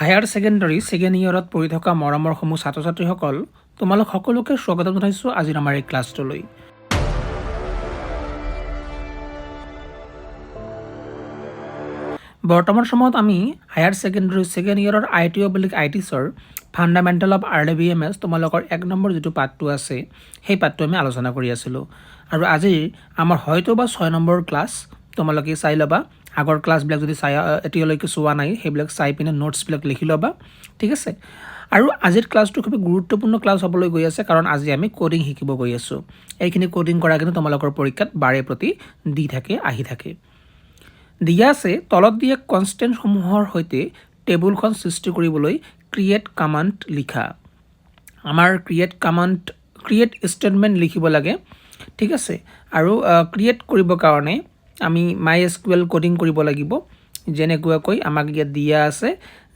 Higher secondary second ইয়েৰত পঢ়ি থকা মৰমৰ সমূহ ছাত্ৰ ছাত্ৰীসকল তোমালোক সকলোকে স্বাগতম জনাইছোঁ আজিৰ আমাৰ এই ক্লাছটোলৈ। বৰ্তমান সময়ত আমি হায়াৰ ছেকেণ্ডাৰী ছেকেণ্ড ইয়েৰৰ ITOR ফাণ্ডামেণ্টেল অফ RDBMS তোমালোকৰ 1 নম্বৰ যিটো পাঠটো আছে সেই পাঠটো আমি আলোচনা কৰি আছিলোঁ আৰু আজি আমাৰ হয়তো বা 6 নম্বৰ ক্লাছ তোমালোকে চাই ল'বা। আগৰ ক্লাছবিলাক যদি এতিয়ালৈকে চোৱা নাই সেইবিলাক চাই পিনে নোটছবিলাক লিখি ল'বা, ঠিক আছে। আৰু আজিৰ ক্লাছটো খুব গুৰুত্বপূৰ্ণ ক্লাছ হ'বলৈ গৈ আছে কাৰণ আজি আমি কোডিং শিকিব গৈ আছোঁ। এইখিনি কোডিং কৰা কিন্তু তোমালোকৰ পৰীক্ষাত বাৰে প্ৰতি আহি থাকে। দিয়া আছে তলত দিয়া কনষ্টেণ্টসমূহৰ সৈতে টেবুলখন সৃষ্টি কৰিবলৈ ক্ৰিয়েট কমাণ্ড লিখা। আমাৰ ক্ৰিয়েট ষ্টেটমেণ্ট লিখিব লাগে, ঠিক আছে। আৰু ক্ৰিয়েট কৰিবৰ কাৰণে আমি MySQL কোডিং কৰিব লাগিব। যেনেকুৱাকৈ আমাক ইয়াত দিয়া আছে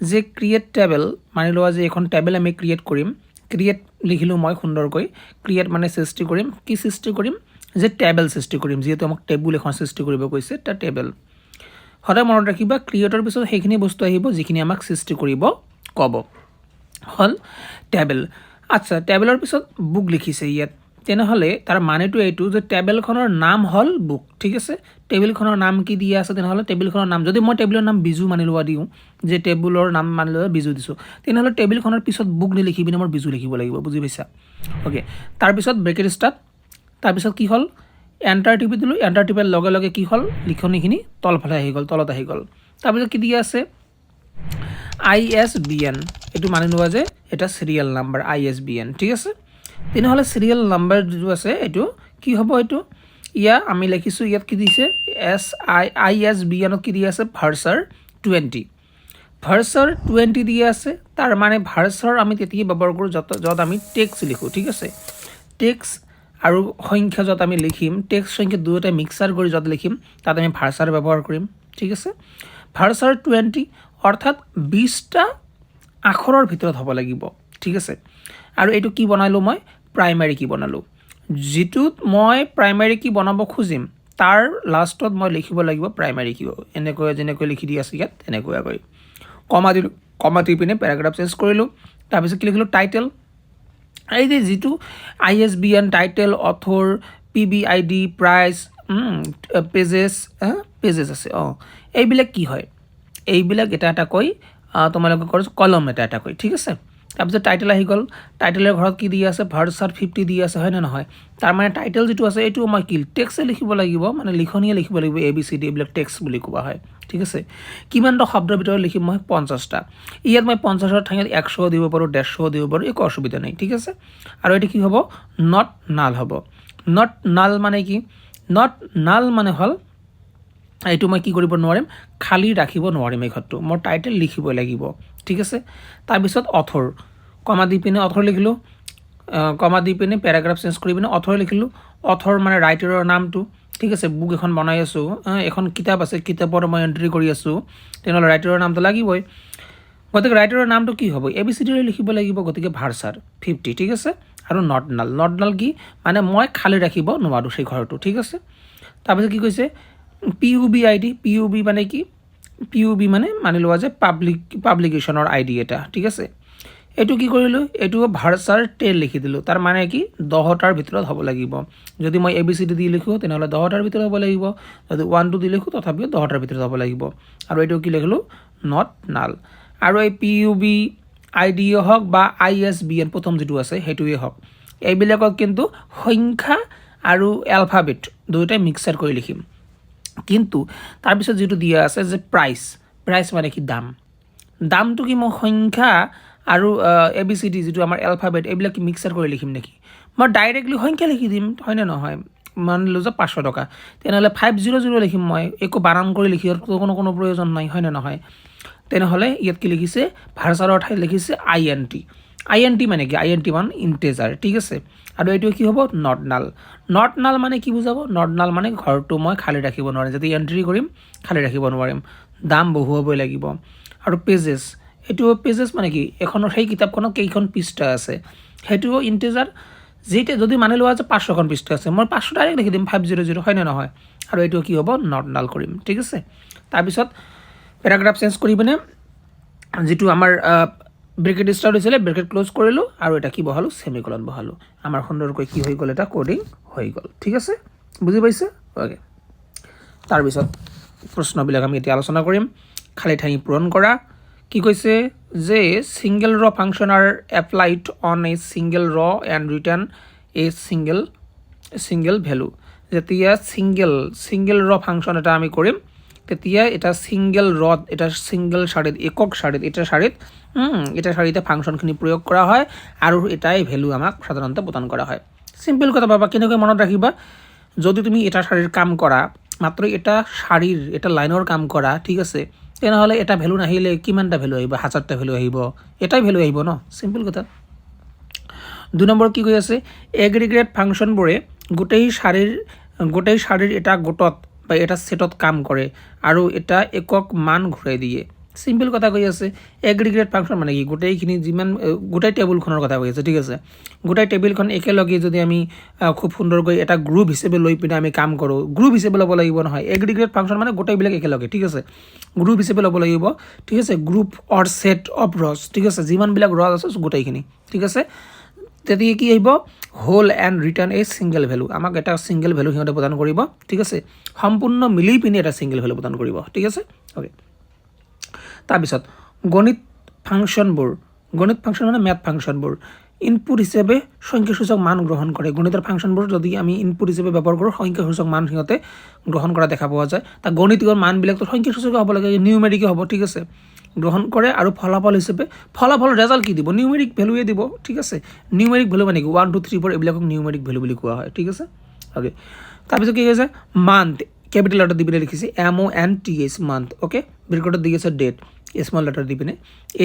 যে ক্ৰিয়েট টেবল, মানি লোৱা যে এখন টেবল আমি ক্ৰিয়েট কৰিম। ক্ৰিয়েট লিখিলোঁ মই সুন্দৰকৈ, ক্ৰিয়েট মানে সৃষ্টি কৰিম। কি সৃষ্টি কৰিম? যে টেবল সৃষ্টি কৰিম, যিহেতু আমাক টেবুল এখন সৃষ্টি কৰিব কৈছে, এটা টেবল। সদায় মনত ৰাখিবা ক্ৰিয়েটৰ পিছত সেইখিনি বস্তু আহিব যিখিনি আমাক সৃষ্টি কৰিব ক'ব। হ'ল টেবল। আচ্ছা, টেবলৰ পিছত বুক লিখিছে ইয়াত, তেনেহ'লে তাৰ মানেটো এইটো যে টেবলখনৰ নাম হ'ল বুক, ঠিক আছে। টেবুলখনৰ নাম কি দিয়া আছে? তেনেহ'লে টেবুলখনৰ নাম, যদি মই টেবুলৰ নাম বিজু মানি লোৱা দিওঁ, যে টেবুলৰ নাম মানি লোৱা বিজু দিছোঁ, তেনেহ'লে টেবুলখনৰ পিছত বুক নিলিখি পিনে মোৰ বিজু লিখিব লাগিব, বুজি পাইছা? অ'কে, তাৰপিছত ব্ৰেকেট ষ্টাৰ্ট, তাৰপিছত কি হ'ল? এণ্টাৰ টিপি দিলোঁ। এণ্টাৰ টিপাৰ লগে লগে কি হ'ল? লিখনিখিনি তলফালে আহি গ'ল, তলত আহি গ'ল। তাৰপিছত কি দিয়া আছে? ISBN, এইটো মানি লোৱা যে এটা চিৰিয়েল নাম্বাৰ ISBN, ঠিক আছে। তেনেহ'লে চিৰিয়েল নাম্বাৰ যিটো আছে এইটো কি হ'ব? এইটো আমি লিখিছোঁ ইয়াত কি দিছে? ISBNত কি দিয়া আছে? ভাৰ্চাৰ 20। ভাৰ্চাৰ 20 দিয়া আছে। তাৰ মানে ভাৰ্চাৰ আমি তেতিয়া ব্যৱহাৰ কৰোঁ য'ত আমি টেক্সট লিখোঁ, ঠিক আছে। টেক্সট আৰু সংখ্যা য'ত আমি লিখিম, টেক্সট সংখ্যা দুয়োটাই মিক্সাৰ কৰি য'ত লিখিম তাত আমি ভাৰ্চাৰ ব্যৱহাৰ কৰিম, ঠিক আছে। ভাৰ্চাৰ 20 অৰ্থাৎ 20টা আখৰৰ ভিতৰত হ'ব লাগিব, ঠিক আছে। আৰু এইটো কি বনালোঁ? মই প্ৰাইমাৰী কি বনালোঁ। যিটোত মই প্ৰাইমাৰী কি বনাব খুজিম তাৰ লাষ্টত মই লিখিব লাগিব প্ৰাইমাৰী কি। এনেকৈ যেনেকৈ লিখি দি আছে ইয়াত তেনেকুৱাকৈ কমা দিলোঁ। কমা দি পিনে পেৰাগ্ৰাফ চেঞ্জ কৰিলোঁ। তাৰপিছত কি লিখিলোঁ? টাইটেল। এই যে যিটো ISBN, title, author, PBID, price, pages আছে, এইবিলাক কি হয়? এইবিলাক এটা এটাকৈ তোমালোকে কৰিছোঁ কলম এটা এটাকৈ, ঠিক আছে। তাৰপিছত টাইটেল আহি গ'ল। টাইটেলৰ ঘৰত কি দি আছে? ভাৰ্চাৰ 50 দি আছে, হয় নে নহয়? তাৰমানে টাইটেল যিটো আছে এইটো মই কি টেক্সটে লিখিব লাগিব, মানে লিখনিয়ে লিখিব লাগিব। ABCD এইবিলাক টেক্সট বুলি কোৱা হয়, ঠিক আছে। কিমানটা শব্দৰ ভিতৰত লিখিম মই? 50টা। ইয়াত মই 50ৰ ঠাইত 100 দিব পাৰোঁ, 150 দিব পাৰোঁ, একো অসুবিধা নাই, ঠিক আছে। আৰু এইটো কি হ'ব? নট নাল হ'ব। নট নাল মানে কি? নট নাল মানে হ'ল এইটো মই কি কৰিব নোৱাৰিম? খালী ৰাখিব নোৱাৰিম। এই ঘৰটো মোৰ টাইটেল লিখিবই লাগিব, ঠিক আছে। তাৰপিছত অথৰ, কমা দি পিনে অথৰ লিখিলোঁ। কমা দি পিনে পেৰাগ্ৰাফ চেঞ্জ কৰি পিনে অথৰ লিখিলোঁ। অথৰ মানে ৰাইটাৰৰ নামটো, ঠিক আছে। বুক এখন বনাই আছোঁ, এখন কিতাপ আছে, কিতাপৰ মই এণ্ট্ৰি কৰি আছোঁ, তেনেহ'লে ৰাইটাৰৰ নামটো লাগিবই। গতিকে ৰাইটাৰৰ নামটো কি হ'ব? ABCD লিখিব লাগিব, গতিকে ভাৰ্চাৰ 50, ঠিক আছে। আৰু নট নাল। নট নাল কি মানে? মই খালী ৰাখিব নোৱাৰোঁ সেই ঘৰটো, ঠিক আছে। তাৰপিছত কি কৈছে? PUBID। PUB মানে কি? PUB মানে মানি লোৱা যে পাব্লিকেশ্যনৰ ID এটা, ঠিক আছে। এইটো কি কৰিলোঁ? এইটো ভাৰ্চাৰ 10 লিখি দিলোঁ। তাৰ মানে কি? 10টাৰ ভিতৰত হ'ব লাগিব। যদি মই ABCD দি লিখোঁ তেনেহ'লে 10টাৰ ভিতৰত হ'ব লাগিব। যদি 1 2 দি লিখোঁ তথাপিও 10টাৰ ভিতৰত হ'ব লাগিব। আৰু এইটো কি লিখিলোঁ? নট নাল। আৰু এই PUBID হওক বা ISBN প্ৰথম যিটো আছে সেইটোৱে হওক, এইবিলাকত কিন্তু সংখ্যা আৰু এলফাবেট দুয়োটাই মিক্সাৰ কৰি লিখিম। কিন্তু তাৰপিছত যিটো দিয়া আছে যে প্ৰাইচ মানে কি? দাম। দামটো কি মই সংখ্যা আৰু ABCD যিটো আমাৰ এলফাবেট এইবিলাক মিক্সাৰ কৰি লিখিম নেকি? মই ডাইৰেক্টলি সংখ্যা লিখি দিম, হয়নে নহয়? মানিলোঁ যে 500 টকা, তেনেহ'লে 500 লিখিম মই, একো বানান কৰি লিখি কোনো প্ৰয়োজন নাই, হয়নে নহয়? তেনেহ'লে ইয়াত কি লিখিছে? ভাৰ্চাৰৰ ঠাইত লিখিছে INT। INT মানে কি? INT মানে ইণ্টেজাৰ, ঠিক আছে। আৰু এইটো কি হ'ব? নট নাল। নট নাল মানে কি বুজাব? নট নাল মানে ঘৰটো মই খালী ৰাখিব নোৱাৰিম, যদি এণ্ট্ৰি কৰিম খালী ৰাখিব নোৱাৰিম, দাম বহুৱাবই লাগিব। আৰু পেজেছ, এইটো পেজেছ মানে কি? এখনৰ সেই কিতাপখনত কেইখন পৃষ্ঠা আছে সেইটোও ইণ্টেজাৰ। যেতিয়া যদি মানি লোৱা যে 500খন পৃষ্ঠা আছে, মই 500 ডাইৰেক্ট লিখি দিম 500, হয়নে নহয়? আৰু এইটো কি হ'ব? নট নাল কৰিম, ঠিক আছে। তাৰপিছত পেৰাগ্ৰাফ চেঞ্জ কৰি পিনে যিটো আমাৰ ব্ৰেকেট ষ্টাৰ্ট হৈছিলে ব্ৰেকেট ক্ল'জ কৰিলোঁ আৰু এটা কি বহালোঁ ছেমিকলন বহালোঁ আমাৰ সুন্দৰকৈ কি হৈ গ'ল এটা কোডিং হৈ গ'ল ঠিক আছে বুজি পাইছে অ'কে তাৰপিছত প্ৰশ্নবিলাক আমি এতিয়া আলোচনা কৰিম খালী ঠাই পূৰণ কৰা কি কৈছে যে single row function are applied on a single row and return a single value যেতিয়া ছিংগল ৰ ফাংচন এটা আমি কৰিম তেতিয়া এটা ছিংগল ৰত এটা ছিংগল শাৰীত একক শাৰীত এটা শাৰীতে ফাংচনখিনি প্ৰয়োগ কৰা হয় আৰু এটাই ভেলু আমাক সাধাৰণতে প্ৰদান কৰা হয় চিম্পল কথা পাবা কেনেকৈ মনত ৰাখিবা যদি তুমি এটা শাৰীৰ কাম কৰা মাত্ৰ এটা শাৰীৰ এটা লাইনৰ কাম কৰা ঠিক আছে তেনেহ'লে এটা ভেলু নাহিলে কিমানটা ভেলু আহিব 1000টা ভেলু আহিব এটাই ভেলু আহিব ন চিম্পল কথা 2 নম্বৰ কি কৈ আছে এগ্ৰিগেট ফাংচনবোৰে গোটেই শাৰীৰ এটা গোটত বা এটা সেটত কাম কৰে আৰু এটা একক মান ঘূৰাই দিয়ে চিম্পল কথা কৈ আছে এগ্ৰিগেট ফাংচন মানে কি গোটেইখিনি যিমান গোটেই টেবুলখনৰ কথা কৈ আছে ঠিক আছে গোটেই টেবুলখন একেলগে যদি আমি খুব সুন্দৰকৈ এটা গ্ৰুপ হিচাপে লৈ পিনে আমি কাম কৰোঁ গ্ৰুপ হিচাপে ল'ব লাগিব নহয় এগ্ৰিগেট ফাংচন মানে গোটেইবিলাক একেলগে ঠিক আছে গ্ৰুপ হিচাপে ল'ব লাগিব ঠিক আছে গ্ৰুপ অৰ সেট অফ ৰজ ঠিক আছে যিমানবিলাক ৰজ আছে গোটেইখিনি ঠিক আছে তেতিয়া কি আহিব whole and return a single value আমাক এটা ছিংগল ভেলু সিহঁতে প্ৰদান কৰিব ঠিক আছে সম্পূৰ্ণ মিলি পিনি এটা ছিংগল ভেলু প্ৰদান কৰিব ঠিক আছে অ'কে তাৰপিছত গণিত ফাংচন মানে মেথ ফাংচনবোৰ ইনপুট হিচাপে সংখ্যাসূচক মান গ্ৰহণ কৰে গণিতৰ ফাংচনবোৰ যদি আমি ইনপুট হিচাপে ব্যৱহাৰ কৰোঁ সংখ্যাসূচক মান সিহঁতে গ্ৰহণ কৰা দেখা পোৱা যায় তাৰ গণিতৰ মানবিলাকতো সংখ্যাসূচকে হ'ব লাগে নিউমেৰিকে হ'ব ঠিক আছে গ্ৰহণ কৰে আৰু ফলাফল হিচাপে ফলাফল ৰেজাল্ট কি দিব নিউমেৰিক ভেলুৱে দিব ঠিক আছে নিউমেৰিক ভেলু মানে কি 1 2 3 4 এইবিলাকক নিউমেৰিক ভেলু বুলি কোৱা হয় ঠিক আছে অ'কে তাৰপিছত কি কৈছে মান্থ কেপিটেল লেটাৰ দি পিনে লিখিছে MONTH মান্থ অ'কে ব্ৰেকেটত দি আছে ডেট স্মল লেটাৰ দি পিনে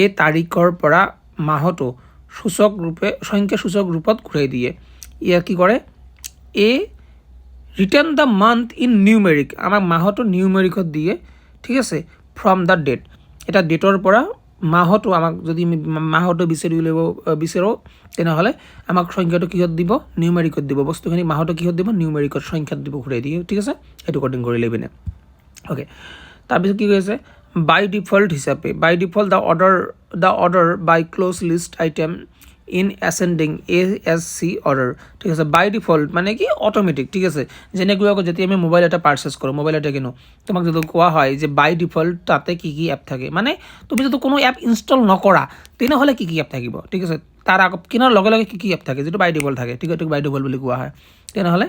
এই তাৰিখৰ পৰা মাহটো সংখ্যাসূচক ৰূপত ঘূৰাই দিয়ে ইয়াক কি কৰে return the month in numeric আমাক মাহটো নিউমেৰিকত দিয়ে ঠিক আছে ফ্ৰম দ্য ডেট এটা ডেটৰ পৰা মাহটো আমাক যদি আমি মাহটো বিচাৰোঁ তেনেহ'লে আমাক সংখ্যাটো কিহত দিব নিউমেৰিকত দিব বস্তুখিনি মাহটো কিহত দিব নিউমেৰিকত সংখ্যাত দিব ঘূৰাই দিয়ে ঠিক আছে সেইটো কৰ্ডিং কৰি লৈ পিনে অ'কে তাৰপিছত কি কৈছে by default the order by clause list item in ascending ASC order ঠিক আছে বাই ডিফল্ট মানে কি অট'মেটিক ঠিক আছে যেনেকৈ আকৌ যেতিয়া আমি মোবাইল এটা পাৰ্চেছ কৰোঁ মোবাইল এটা কিনো তোমাক যদি কোৱা হয় যে বাই ডিফল্ট তাতে কি এপ থাকে মানে তুমি যদি কোনো এপ ইনষ্টল নকৰা তেনেহ'লে কি এপ থাকিব ঠিক আছে তাৰ আকৌ কিনাৰ লগে লগে কি এপ থাকে যিটো বাই ডিফল্ট থাকে ঠিক আছে বাই ডিফল্ট বুলি কোৱা হয় তেনেহ'লে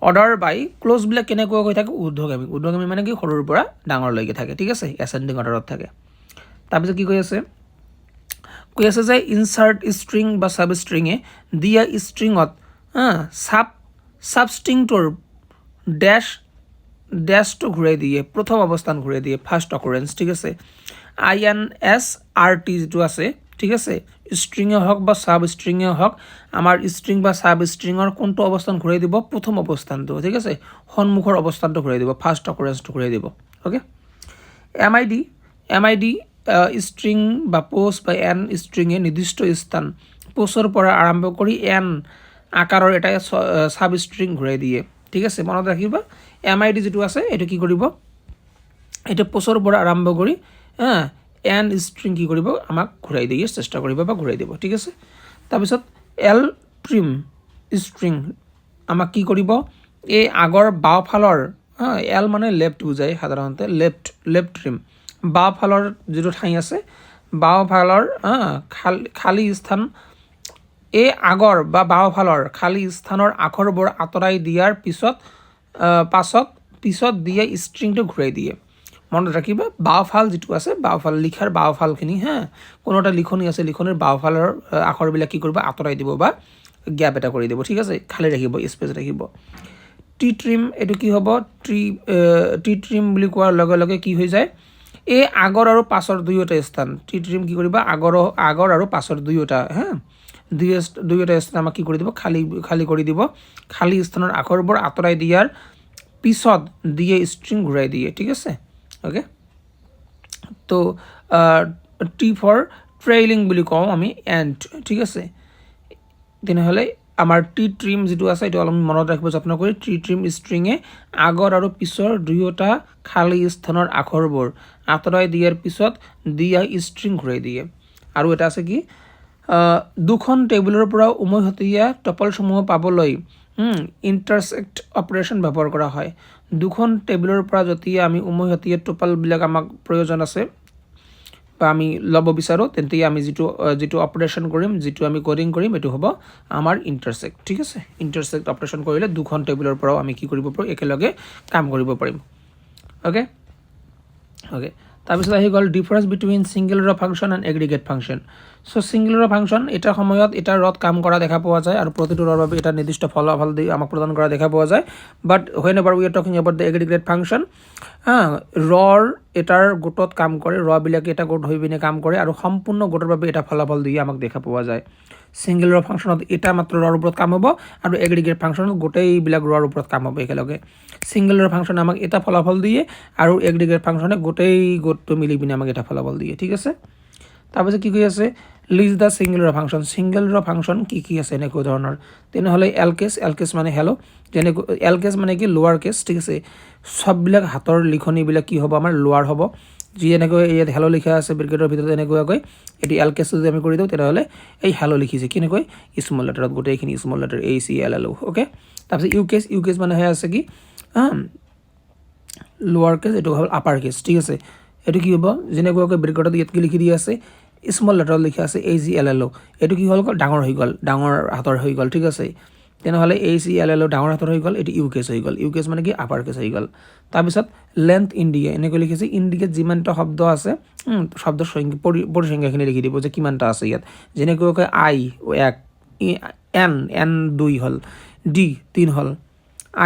অৰ্ডাৰ বাই ক্ল'জবিলাক কেনেকুৱা হৈ থাকে ঊৰ্ধ্বগামী মানে কি সৰুৰ পৰা ডাঙৰলৈকে থাকে ঠিক আছে এচেণ্ডিং অৰ্ডাৰত থাকে তাৰপিছত কি কৈ আছে যে ইনচাৰ্ট ষ্ট্ৰিং বা ছাব ষ্ট্ৰিঙে দিয়া ষ্ট্ৰিঙত ছাবষ্ট্ৰিংটোৰ ডেছটো ঘূৰাই দিয়ে প্ৰথম অৱস্থান ঘূৰাই দিয়ে ফাৰ্ষ্ট অকাৰেঞ্চ ঠিক আছে INSRT যিটো আছে ঠিক আছে ষ্ট্ৰিঙে হওক বা ছাব ষ্ট্ৰিঙে হওক আমাৰ ষ্ট্ৰিং বা ছাব ষ্ট্ৰিঙৰ কোনটো অৱস্থান ঘূৰাই দিব প্ৰথম অৱস্থানটো ঠিক আছে সন্মুখৰ অৱস্থানটো ঘূৰাই দিব ফাৰ্ষ্ট অকাৰেঞ্চটো ঘূৰাই দিব অ'কে MID ষ্ট্ৰিং বা পোষ্ট বা এন ষ্ট্ৰিঙে নিৰ্দিষ্ট স্থান পোষ্টৰ পৰা আৰম্ভ কৰি এন আকাৰৰ এটা ছাব ষ্ট্ৰিং ঘূৰাই দিয়ে ঠিক আছে মনত ৰাখিবা MID যিটো আছে এইটো কি কৰিব এইটো পোষ্টৰ পৰা আৰম্ভ কৰি এন ষ্ট্ৰিং কি কৰিব আমাক ঘূৰাই দিয়ে চেষ্টা কৰিব বা ঘূৰাই দিব ঠিক আছে তাৰপিছত এল ট্ৰিম ষ্ট্ৰিং আমাক কি কৰিব এই আগৰ বাওঁফালৰ এল মানে লেফ্ট বুজায় সাধাৰণতে লেফ্ট ট্ৰিম বাওঁফালৰ যিটো ঠাই আছে বাওঁফালৰ খালী স্থান এই আগৰ বা বাওঁফালৰ খালী স্থানৰ আখৰবোৰ আঁতৰাই দিয়াৰ পিছত দিয়ে ষ্ট্ৰিংটো ঘূৰাই দিয়ে মনত ৰাখিবা বাওঁফাল যিটো আছে বাওঁফাল লিখাৰ বাওঁফালখিনি কোনো এটা লিখনি আছে লিখনিৰ বাওঁফালৰ আখৰবিলাক কি কৰিব আঁতৰাই দিব বা গ্যাপ এটা কৰি দিব ঠিক আছে খালী ৰাখিব স্পেচ ৰাখিব টি ট্ৰিম এইটো কি হ'ব টি ট্ৰিম বুলি কোৱাৰ লগে লগে কি হৈ যায় এই আগৰ আৰু পাছৰ দুয়োটা স্থান টি ট্ৰিম কি কৰিব আগৰ আৰু পাছৰ দুয়োটা দুয়োটা স্থান আমাক কি কৰি দিব খালী কৰি দিব খালী স্থানৰ আখৰবোৰ আঁতৰাই দিয়াৰ পিছত দিয়ে ষ্ট্ৰিং ঘূৰাই দিয়ে ঠিক আছে অ'কে তো টি ফৰ ট্ৰেইলিং বুলি কওঁ আমি এণ্ড ঠিক আছে তেনেহ'লে আমাৰ টি ট্ৰিম যিটো আছে এইটো অলপ মনত ৰাখিব যত্ন কৰি টি ট্ৰিম ষ্ট্ৰিঙে আগৰ আৰু পিছৰ দুয়োটা খালী স্থানৰ আখৰবোৰ আঁতৰাই দিয়াৰ পিছত দিয়া ষ্ট্ৰিং ঘূৰাই দিয়ে আৰু এটা আছে কি দুখন টেবুলৰ পৰা উমৈহতীয়া টপলসমূহ পাবলৈ ইণ্টাৰচেক্ট অপাৰেশ্যন ব্যৱহাৰ কৰা হয় দুখন টেবুলৰ পৰা যেতিয়া আমি উমৈহতীয়া টপলবিলাক আমাক প্ৰয়োজন আছে বা আমি ল'ব বিচাৰোঁ তেন্তে আমি যিটো অপাৰেশ্যন কৰিম যিটো আমি কোডিং কৰিম এইটো হ'ব আমাৰ ইণ্টাৰচেক্ট ঠিক আছে ইণ্টাৰচেক্ট অপাৰেশ্যন কৰিলে দুখন টেবুলৰ পৰাও আমি কি কৰিব পাৰোঁ একেলগে কাম কৰিব পাৰিম অ'কে তাৰপিছত আহি গ'ল difference between singular function and aggregate function so' singular function এটা সময়ত এটা ৰত কাম কৰা দেখা পোৱা যায় আৰু প্ৰতিটো ৰৰ বাবে এটা নিৰ্দিষ্ট ফলাফল দি আমাক প্ৰদান কৰা দেখা পোৱা যায় but when ever we are talking about the aggregate function ৰৰ এটাৰ গোটত কাম কৰে ৰবিলাকে এটা গোট হৈ পিনে কাম কৰে আৰু সম্পূৰ্ণ গোটৰ বাবে এটা ফলাফল দি আমাক দেখা পোৱা যায় ছিংগুলাৰ ফাংচনত এটা মাত্ৰ ৰৰ ওপৰত কাম হ'ব আৰু এগ্ৰিগেট ফাংচনত গোটেইবিলাক ৰৰ ওপৰত কাম হ'ব একেলগে ছিংগুলাৰ ফাংচনে আমাক এটা ফলাফল দিয়ে আৰু এগ্ৰিগেট ফাংচনে গোটেই গোটটো মিলি পিনে আমাক এটা ফলাফল দিয়ে ঠিক আছে তাৰপিছত কি কৈ আছে লিষ্ট দ্য ছিংগুলাৰ ফাংচন কি আছে এনেকুৱা ধৰণৰ তেনেহ'লে এল কেছ মানে হেল্ল' যেনেকৈ এল কেছ মানে কি লোৱাৰ কেছ ঠিক আছে চববিলাক হাতৰ লিখনিবিলাক কি হ'ব আমাৰ লোৱাৰ হ'ব যি এনেকৈ ইয়াত হেল্ল' লিখা আছে ব্ৰেকেটৰ ভিতৰত এনেকুৱাকৈ এইটো এল কেছ যদি আমি কৰি দিওঁ তেনেহ'লে এই হেল্ল' লিখিছে কেনেকৈ স্মল লেটাৰত গোটেইখিনি স্মল লেটাৰ ACLL অ'কে তাৰপিছত ইউ কেছ মানে আছে কি লোৱাৰ কেছ এইটো হ'ল আপাৰ কেছ ঠিক আছে এইটো কি হ'ব যেনেকুৱাকৈ ব্ৰেকেটত ইয়াত কি লিখি দিয়া আছে স্মল লেটাৰত লিখা আছে ACLL এইটো কি হ'ল ডাঙৰ হৈ গ'ল ডাঙৰ হাতৰ হৈ গ'ল ঠিক আছে তেনেহ'লে ACLL ডাঙৰ হাতৰ হৈ গ'ল এইটো ইউ কেছ হৈ গ'ল ইউ কেছ মানে কি আপাৰ কেছ হৈ গ'ল তাৰপিছত লেন্থ ইণ্ডিয়া এনেকৈ লিখিছে ইণ্ডিকেট যিমানটা শব্দ আছে শব্দৰ পৰিসংখ্যাখিনি লিখি দিব যে কিমানটা আছে ইয়াত যেনেকুৱাকৈ আই 1 এন 2 হ'ল ডি 3 হ'ল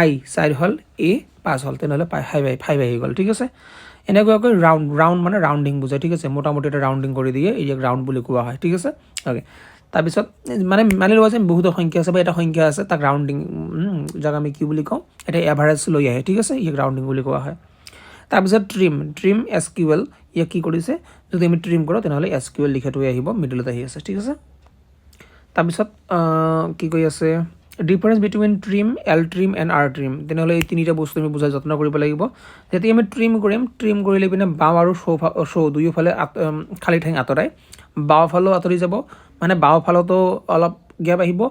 আই 4 হ'ল এ 5 হ'ল তেনেহ'লে 5 আহি গ'ল ঠিক আছে এনেকুৱাকৈ ৰাউণ্ড মানে ৰাউণ্ডিং বুজায় ঠিক আছে মোটামুটি এটা ৰাউণ্ডিং কৰি দিয়ে ইয়াক ৰাউণ্ড বুলি কোৱা হয় ঠিক আছে অ'কে তাৰপিছত মানে মানি লোৱা যে বহুতো সংখ্যা আছে বা এটা সংখ্যা আছে তাক ৰাউণ্ডিং যাক আমি কি বুলি কওঁ এটা এভাৰেজ লৈ আহে ঠিক আছে ইয়াক ৰাউণ্ডিং বুলি কোৱা হয় তাৰপিছত ট্ৰিম SQL ইয়াক কি কৰিছে যদি আমি ট্ৰিম কৰোঁ তেনেহ'লে SQL লিখাটোৱে আহিব মিডলত আহি আছে ঠিক আছে তাৰপিছত কি কৈ আছে difference between L trim and R trim তেনেহ'লে এই তিনিটা বস্তু আমি বুজাৰ যত্ন কৰিব লাগিব যেতিয়া আমি ট্ৰিম কৰিলে পিনে বাওঁ আৰু সৌ দুয়োফালে খালী ঠাই আঁতৰাই বাওঁফালেও আঁতৰি যাব মানে বাওঁফালতো অলপ গেপ আহিব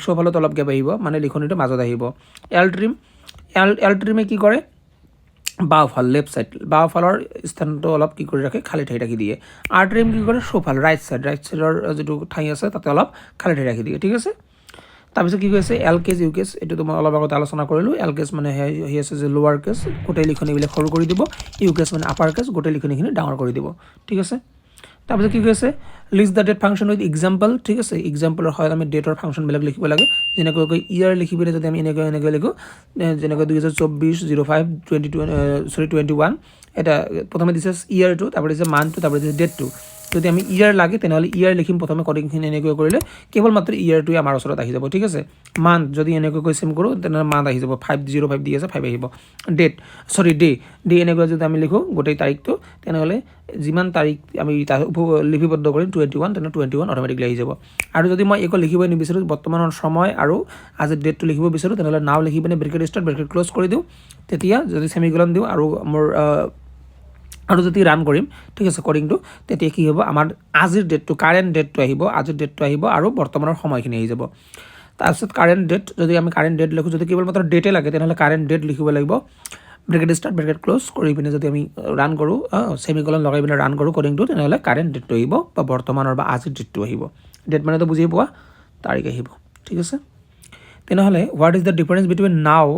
সোঁফালতো অলপ গেপ আহিব মানে লিখনিটো মাজত আহিব এল ট্ৰিমে কি কৰে বাওঁফাল লেফ্ট ছাইড বাওঁফালৰ স্থানটো অলপ কি কৰি ৰাখে খালী ঠাই ৰাখি দিয়ে আৰ ট্ৰিম কি কৰে সোঁফাল ৰাইট ছাইডৰ যিটো ঠাই আছে তাতে অলপ খালী ঠাই ৰাখি দিয়ে ঠিক আছে তাৰপিছত কি কৈছে এল কেছ ইউ কেছ এইটো মই অলপ আগতে আলোচনা কৰিলোঁ এল কেছ মানে সেই আছে যে লোৱাৰ কেছ গোটেই লিখনিবিলাক সৰু কৰি দিব ইউ কেছ মানে আপাৰ কেছ গোটেই লিখনিখিনি ডাঙৰ কৰি দিব ঠিক আছে তাৰপিছত কি কৈছে list the date function with example ঠিক আছে এক্সাম্পলৰ সহায়ত আমি ডেটৰ ফাংচনবিলাক লিখিব লাগে যেনেকৈ ইয়াৰ লিখি পিনে যদি আমি এনেকৈ লিখোঁ যেনেকৈ 2024/05/21 এটা প্ৰথমে দিছে ইয়াৰটো তাৰপৰা দিছে মান্থটো তাৰপৰা দিছে ডেটটো যদি আমি ইয়াৰ লাগে তেনেহ'লে ইয়াৰ লিখিম প্ৰথমে কডিংখিনি এনেকৈ কৰিলে কেৱল মাত্ৰ ইয়াৰটোৱে আমাৰ ওচৰত আহি যাব ঠিক আছে মান্থ যদি এনেকৈ চেম কৰোঁ তেনেহ'লে মান্থ আহি যাব 505 দি আছে 5 আহিব ডে এনেকৈ যদি আমি লিখোঁ গোটেই তাৰিখটো তেনেহ'লে যিমান তাৰিখ আমি লিপিবদ্ধ কৰিম 21 তেনেহ'লে 21 অট'মেটিকলি আহি যাব আৰু যদি মই একো লিখিব নিবিচাৰোঁ বৰ্তমানৰ সময় আৰু আজিৰ ডেটটো লিখিব বিচাৰোঁ তেনেহ'লে নাও লিখি পিনে ব্ৰেকেট ষ্টাৰ্ট ব্ৰেকেট ক্ল'জ কৰি দিওঁ তেতিয়া যদি ছেমিকলন দিওঁ আৰু মোৰ আৰু যদি ৰান কৰিম ঠিক আছে কডিংটো তেতিয়া কি হ'ব আমাৰ আজিৰ ডেটটো কাৰেণ্ট ডেটটো আহিব আজিৰ ডেটটো আহিব আৰু বৰ্তমানৰ সময়খিনি আহি যাব তাৰপিছত কাৰেণ্ট ডেট যদি আমি কাৰেণ্ট ডেট লিখোঁ যদি কেৱল মাত্ৰ ডেটে লাগে তেনেহ'লে কাৰেণ্ট ডেট লিখিব লাগিব ব্ৰেকেট ষ্টাৰ্ট ব্ৰেকেট ক্ল'জ কৰি পিনে যদি আমি ৰান কৰোঁ ছেমিকলন লগাই পিনে ৰান কৰোঁ কডিংটো তেনেহ'লে কাৰেণ্ট ডেটটো আহিব বা বৰ্তমানৰ বা আজিৰ ডেটটো আহিব ডেট মানেতো বুজি পোৱা তাৰিখ আহিব ঠিক আছে তেনেহ'লে what is the difference between now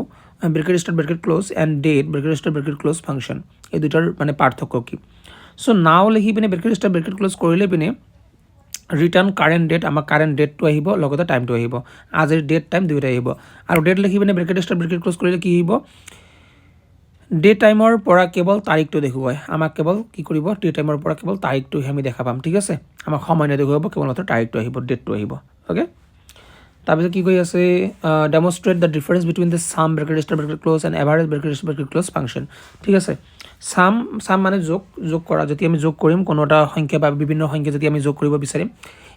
bracket start bracket close and date bracket start bracket close function এই দুটাৰ মানে পাৰ্থক্য কি চ' নাও লিখি পিনে ব্ৰেকেট ষ্টাৰ্ট ব্ৰেকেট ক্ল'জ কৰিলে পিনে ৰিটাৰ্ণ কাৰেণ্ট ডেট আমাৰ কাৰেণ্ট ডেটটো আহিব লগতে টাইমটো আহিব আজিৰ ডেট টাইম দুয়োটাই আহিব আৰু ডেট লিখি পিনে ব্ৰেকেট ষ্টাৰ্ট ব্ৰেকেট ক্ল'জ কৰিলে কি আহিব ডে টাইমৰ পৰা কেৱল তাৰিখটো দেখুৱায় আমাক কেৱল কি কৰিব ডে টাইমৰ পৰা কেৱল তাৰিখটোহে আমি দেখা পাম ঠিক আছে আমাক সময় নেদেখুৱাব কেৱল মাত্ৰ তাৰিখটো আহিব ডেটটো আহিব অ'কে তাৰপিছত কি কৈ আছে demonstrate the difference between the sum bracket start bracket close and average bracket start bracket close function ঠিক আছে ছাম মানে যোগ কৰা যদি আমি যোগ কৰিম কোনো এটা সংখ্যা বা বিভিন্ন সংখ্যা যদি আমি যোগ কৰিব বিচাৰিম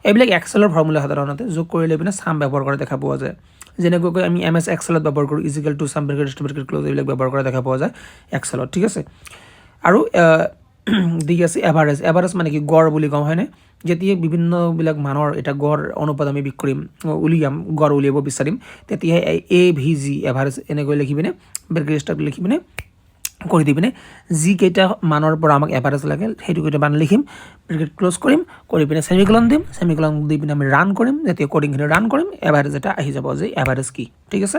এইবিলাক এক্সেলৰ ফৰ্মুলা সাধাৰণতে যোগ কৰি লৈ পিনে চাম ব্যৱহাৰ কৰা দেখা পোৱা যায় যেনেকৈ আমি MS এক্সেলত ব্যৱহাৰ কৰোঁ ইজিকেল টু চাম ব্ৰেকেট ষ্টেট ক্লজ এইবিলাক ব্যৱহাৰ কৰা দেখা পোৱা যায় এক্সেলত ঠিক আছে আৰু দি আছে এভাৰেজ মানে কি গড় বুলি কওঁ হয়নে যেতিয়া বিভিন্নবিলাক মানৰ এটা গড় অনুপাত আমি উলিয়াম গড় উলিয়াব বিচাৰিম তেতিয়াহে AVG এভাৰেজ এনেকৈ লিখি পিনে ব্ৰেকেট ষ্টেট লিখি পিনে কৰি দি পিনে যিকেইটা মানৰ পৰা আমাক এভাৰেজ লাগে সেইটো কেইটা মান লিখিম ব্ৰেকেট ক্লজ কৰিম কৰি পিনে সেমিকলন দিম সেমিকলন দি পিনে আমি ৰান কৰিম যেতিয়া কোডিংখিনি ৰান কৰিম এভাৰেজ এটা আহি যাব যে এভাৰেজ কি ঠিক আছে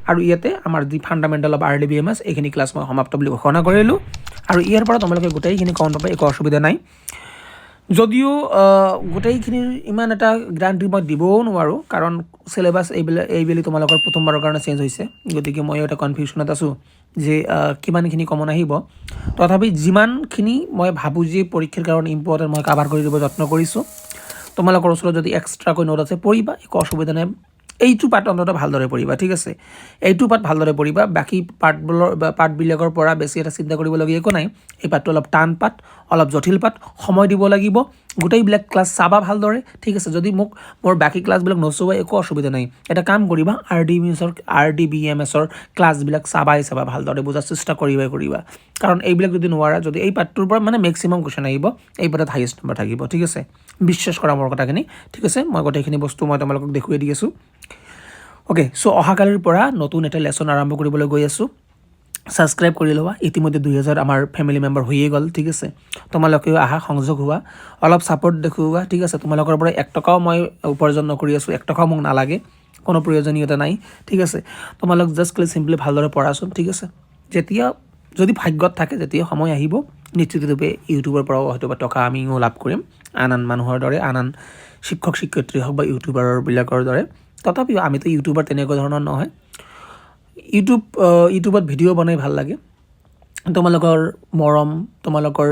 আৰু ইয়াতে আমাৰ যি ফাণ্ডামেণ্টেল অফ RDBMS এইখিনি ক্লাছ মই সমাপ্ত বুলি ঘোষণা কৰিলোঁ আৰু ইয়াৰ পৰা তোমালোকে গোটেইখিনি কাউণ্ট পাবা একো অসুবিধা নাই যদিও গোটেইখিনিৰ ইমান এটা গ্যাৰাণ্টি মই দিবও নোৱাৰোঁ কাৰণ চিলেবাছ এইবিলাক তোমালোকৰ প্ৰথমবাৰৰ কাৰণে চেঞ্জ হৈছে গতিকে মই এটা কনফিউজনত আছোঁ যে কিমানখিনি কমন আহিব তথাপি যিমানখিনি মই ভাবোঁ যে পৰীক্ষাৰ কাৰণে ইম্পৰ্টেণ্ট মই কাভাৰ কৰি দিব যত্ন কৰিছোঁ তোমালোকৰ ওচৰত যদি এক্সট্ৰাকৈ নোট আছে পঢ়িবা একো অসুবিধা নাই এইটো পাৰ্ট অন্ততঃ ভালদৰে পঢ়িবা ঠিক আছে এইটো পাৰ্ট ভালদৰে পঢ়িবা বাকী পাৰ্টবিলাকৰ পৰা বেছি এটা চিন্তা কৰিবলগীয়া একো নাই এই পাৰ্টটো অলপ টান পাৰ্ট অলপ জটিল পাৰ্ট সময় দিব লাগিব গোটেইবিলাক ক্লাছ চাবা ভালদৰে ঠিক আছে যদি মোৰ বাকী ক্লাছবিলাক নচোৱা একো অসুবিধা নাই এটা কাম কৰিবা RDBMSৰ ক্লাছবিলাক চাবা ভালদৰে বুজাৰ চেষ্টা কৰিবা কাৰণ এইবিলাক যদি নোৱাৰা যদি এই পাৰ্টটোৰ পৰা মানে মেক্সিমাম কুৱেশ্যন আহিব এই পাৰ্টত হাইয়েষ্ট নম্বৰ থাকিব ঠিক আছে বিশ্বাস কৰা মোৰ কথাখিনি ঠিক আছে মই গোটেইখিনি বস্তু মই তোমালোকক দেখুৱাই দি আছোঁ ওকে সো অহাকালিৰ পৰা নতুন এটা লেসন আৰম্ভ কৰিবলৈ গৈ আছোঁ সাবস্ক্ৰাইব কৰি লবা ইতিমধ্যে 2000 আমাৰ ফ্যামিলি মেম্বাৰ হৈয়ে গ'ল ঠিক আছে তোমালোকেও আহা সংযোগ হোৱা অলপ সাপোৰ্ট দেখুওৱা ঠিক আছে তোমালোকৰ পৰা 1 টকাও মই উপাৰ্জন নকৰি আছোঁ 1 টকাও মোক নালাগে কোনো প্ৰয়োজনীয়তা নাই ঠিক আছে তোমালোক জাস্ট সিম্পলি ভালদৰে পঢ়াচোন ঠিক আছে যেতিয়া যদি ভাগ্যত থাকে যেতিয়া সময় আহিব নিশ্চিতভাৱে ইউটিউবৰ পৰা হয়তো টকা আমিও লাভ কৰিম আন মানুহৰ দৰে আন শিক্ষক শিক্ষয়িত্ৰী হওক বা ইউটিউবাৰৰ বিলাকৰ দৰে তথাপিও আমিতো ইউটিউবাৰ তেনেকুৱা ধৰণৰ নহয় ইউটিউবত ভিডিঅ' বনাই ভাল লাগে তোমালোকৰ মৰম তোমালোকৰ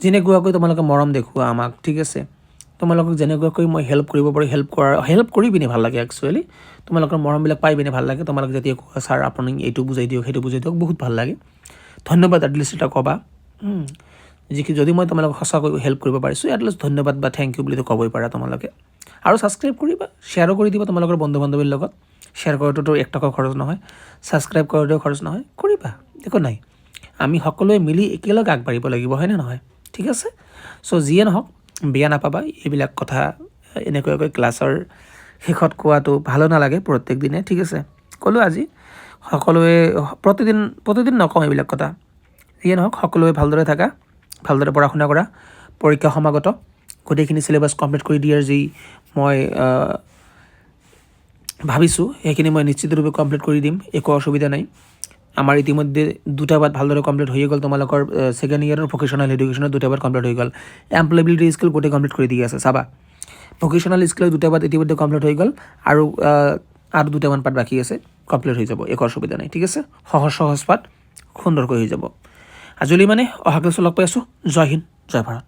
যেনেকুৱাকৈ তোমালোকে মৰম দেখুৱা আমাক ঠিক আছে তোমালোকক যেনেকুৱাকৈ মই হেল্প কৰিব পাৰি হেল্প কৰি পিনে ভাল লাগে একচুৱেলি তোমালোকৰ মৰমবিলাক পাই পিনে ভাল লাগে তোমালোক যেতিয়া কোৱা ছাৰ আপুনি এইটো বুজাই দিয়ক সেইটো বুজাই দিয়ক বহুত ভাল লাগে ধন্যবাদ এটলিষ্ট এটা ক'বা যদি মই তোমালোকক সঁচাকৈ হেল্প কৰিব পাৰিছোঁ এটলিষ্ট ধন্যবাদ বা থেংক ইউ বুলি ক'বই পাৰা তোমালোকে আৰু সাবস্ক্ৰাইব কৰিবা শ্বেয়াৰো কৰি দিবা তোমালোকৰ বন্ধু বান্ধৱীৰ লগত শ্বেয়াৰ কৰোঁতেতো 1 টকা খৰচ নহয় সাবস্ক্ৰাইব কৰোঁতেও খৰচ নহয় কৰিবা একো নাই আমি সকলোৱে মিলি একেলগে আগবাঢ়িব লাগিব হয়নে নহয় ঠিক আছে সো যিয়ে নহওক বেয়া নাপাবা এইবিলাক কথা এনেকুৱাকৈ ক্লাছৰ শেষত কোৱাটো ভালো নালাগে প্ৰত্যেক দিনে ঠিক আছে ক'লো আজি সকলোৱে প্ৰতিদিন নকওঁ এইবিলাক কথা যিয়ে নহওক সকলোৱে ভালদৰে থাকা ভালদৰে পঢ়া শুনা কৰা পৰীক্ষা সমাগত গোটেইখিনি সিলেবাস কমপ্লিট কৰি দিয়াৰ যি মই ভাবিছোঁ সেইখিনি মই নিশ্চিতভাৱে কমপ্লিট কৰি দিম একো অসুবিধা নাই আমাৰ ইতিমধ্যে 2টা পাৰ্ট ভালদৰে কমপ্লিট হৈ গ'ল তোমালোকৰ সেকেন্ড ইয়াৰৰ ভোকেশনাল এডুকেশনৰ 2টা পাৰ্ট কমপ্লিট হৈ গ'ল এমপ্লয়েবিলিটি স্কিল গোটেই কমপ্লিট কৰি দি আছে চাবা ভোকেশনাল স্কিলৰ 2টা পাৰ্ট ইতিমধ্যে কমপ্লিট হৈ গ'ল আৰু 2টামান পাৰ্ট বাকী আছে কমপ্লিট হৈ যাব একো অসুবিধা নাই ঠিক আছে সহজ পাৰ্ট সুন্দৰকৈ হৈ যাব আজিলৈ মানে অহা ক্লাছত লগ পাই আছোঁ জয় হিন্দ জয় ভাৰত